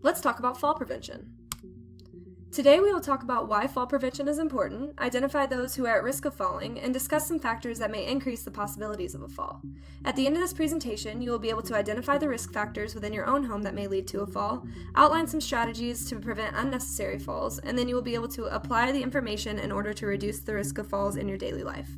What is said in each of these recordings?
Let's talk about fall prevention. Today we will talk about why fall prevention is important, identify those who are at risk of falling, and discuss some factors that may increase the possibilities of a fall. At the end of this presentation, you will be able to identify the risk factors within your own home that may lead to a fall, outline some strategies to prevent unnecessary falls, and then you will be able to apply the information in order to reduce the risk of falls in your daily life.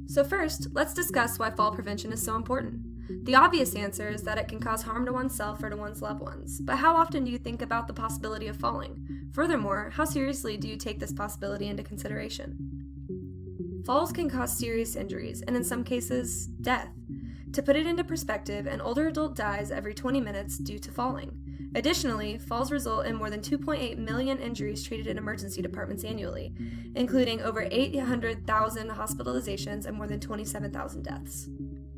So first, let's discuss why fall prevention is so important. The obvious answer is that it can cause harm to oneself or to one's loved ones, but how often do you think about the possibility of falling? Furthermore, how seriously do you take this possibility into consideration? Falls can cause serious injuries, and in some cases, death. To put it into perspective, an older adult dies every 20 minutes due to falling. Additionally, falls result in more than 2.8 million injuries treated in emergency departments annually, including over 800,000 hospitalizations and more than 27,000 deaths.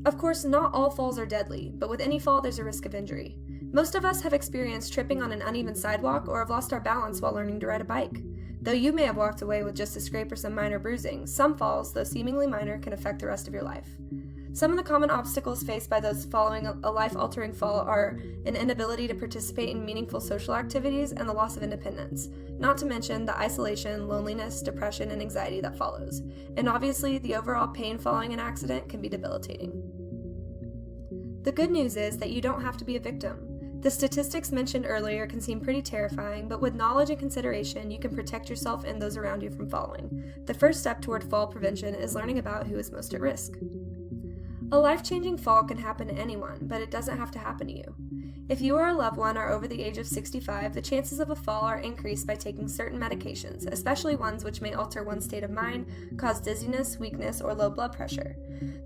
Of course, not all falls are deadly, but with any fall there's a risk of injury. Most of us have experienced tripping on an uneven sidewalk or have lost our balance while learning to ride a bike. Though you may have walked away with just a scrape or some minor bruising, some falls, though seemingly minor, can affect the rest of your life. Some of the common obstacles faced by those following a life-altering fall are an inability to participate in meaningful social activities and the loss of independence, not to mention the isolation, loneliness, depression, and anxiety that follows. And obviously, the overall pain following an accident can be debilitating. The good news is that you don't have to be a victim. The statistics mentioned earlier can seem pretty terrifying, but with knowledge and consideration, you can protect yourself and those around you from falling. The first step toward fall prevention is learning about who is most at risk. A life-changing fall can happen to anyone, but it doesn't have to happen to you. If you or a loved one are over the age of 65, the chances of a fall are increased by taking certain medications, especially ones which may alter one's state of mind, cause dizziness, weakness, or low blood pressure.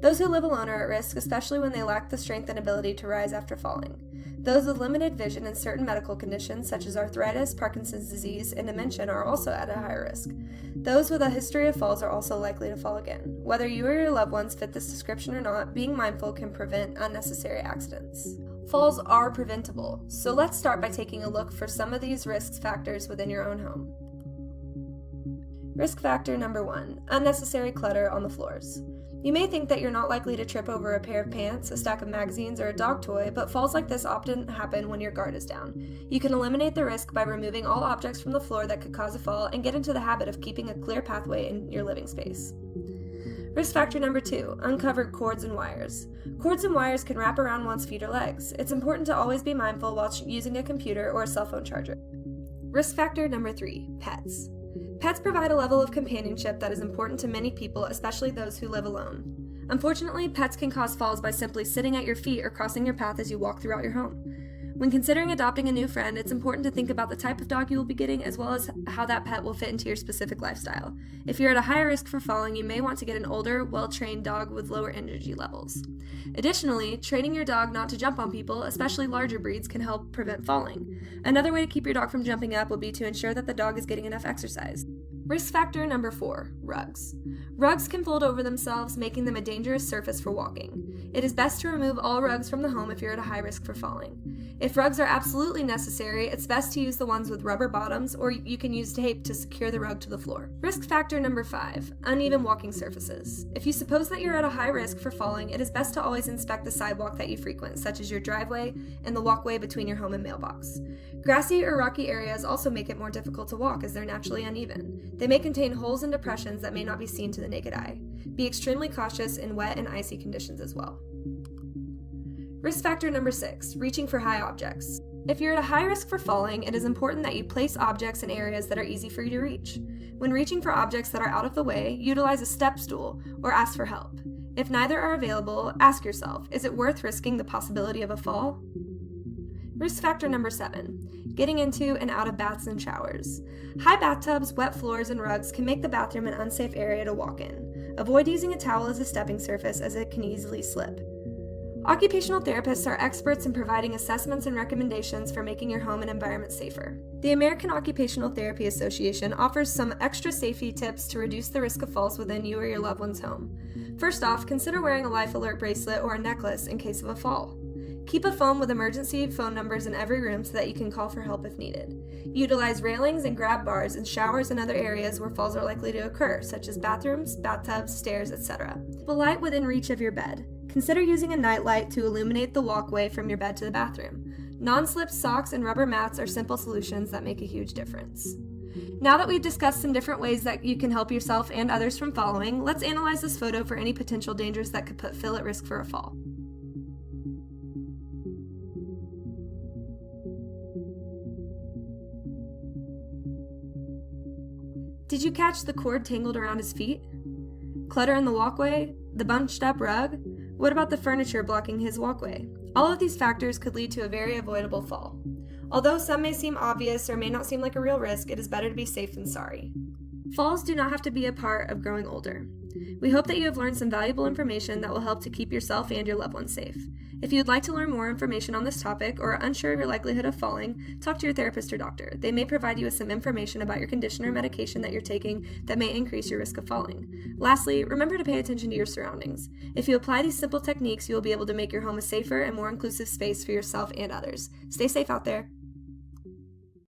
Those who live alone are at risk, especially when they lack the strength and ability to rise after falling. Those with limited vision and certain medical conditions such as arthritis, Parkinson's disease, and dementia are also at a higher risk. Those with a history of falls are also likely to fall again. Whether you or your loved ones fit this description or not, being mindful can prevent unnecessary accidents. Falls are preventable, so let's start by taking a look for some of these risk factors within your own home. Risk factor number 1, unnecessary clutter on the floors. You may think that you're not likely to trip over a pair of pants, a stack of magazines, or a dog toy, but falls like this often happen when your guard is down. You can eliminate the risk by removing all objects from the floor that could cause a fall and get into the habit of keeping a clear pathway in your living space. Risk factor number 2, uncovered cords and wires. Cords and wires can wrap around one's feet or legs. It's important to always be mindful while using a computer or a cell phone charger. Risk factor number 3, pets. Pets provide a level of companionship that is important to many people, especially those who live alone. Unfortunately, pets can cause falls by simply sitting at your feet or crossing your path as you walk throughout your home. When considering adopting a new friend, it's important to think about the type of dog you will be getting as well as how that pet will fit into your specific lifestyle. If you're at a higher risk for falling, you may want to get an older, well-trained dog with lower energy levels. Additionally, training your dog not to jump on people, especially larger breeds, can help prevent falling. Another way to keep your dog from jumping up would be to ensure that the dog is getting enough exercise. Risk factor number 4, rugs. Rugs can fold over themselves, making them a dangerous surface for walking. It is best to remove all rugs from the home if you're at a high risk for falling. If rugs are absolutely necessary, it's best to use the ones with rubber bottoms, or you can use tape to secure the rug to the floor. Risk factor number 5, uneven walking surfaces. If you suppose that you're at a high risk for falling, it is best to always inspect the sidewalk that you frequent, such as your driveway and the walkway between your home and mailbox. Grassy or rocky areas also make it more difficult to walk as they're naturally uneven. They may contain holes and depressions that may not be seen to the naked eye. Be extremely cautious in wet and icy conditions as well. Risk factor number 6, reaching for high objects. If you're at a high risk for falling, it is important that you place objects in areas that are easy for you to reach. When reaching for objects that are out of the way, utilize a step stool or ask for help. If neither are available, ask yourself, is it worth risking the possibility of a fall? Risk factor number 7, getting into and out of baths and showers. High bathtubs, wet floors, and rugs can make the bathroom an unsafe area to walk in. Avoid using a towel as a stepping surface as it can easily slip. Occupational therapists are experts in providing assessments and recommendations for making your home and environment safer. The American Occupational Therapy Association offers some extra safety tips to reduce the risk of falls within you or your loved one's home. First off, consider wearing a life alert bracelet or a necklace in case of a fall. Keep a phone with emergency phone numbers in every room so that you can call for help if needed. Utilize railings and grab bars in showers and other areas where falls are likely to occur, such as bathrooms, bathtubs, stairs, etc. Keep a light within reach of your bed. Consider using a nightlight to illuminate the walkway from your bed to the bathroom. Non-slip socks and rubber mats are simple solutions that make a huge difference. Now that we've discussed some different ways that you can help yourself and others from falling, let's analyze this photo for any potential dangers that could put Phil at risk for a fall. Did you catch the cord tangled around his feet? Clutter in the walkway? The bunched up rug? What about the furniture blocking his walkway? All of these factors could lead to a very avoidable fall. Although some may seem obvious or may not seem like a real risk, it is better to be safe than sorry. Falls do not have to be a part of growing older. We hope that you have learned some valuable information that will help to keep yourself and your loved ones safe. If you would like to learn more information on this topic or are unsure of your likelihood of falling, talk to your therapist or doctor. They may provide you with some information about your condition or medication that you're taking that may increase your risk of falling. Lastly, remember to pay attention to your surroundings. If you apply these simple techniques, you will be able to make your home a safer and more inclusive space for yourself and others. Stay safe out there.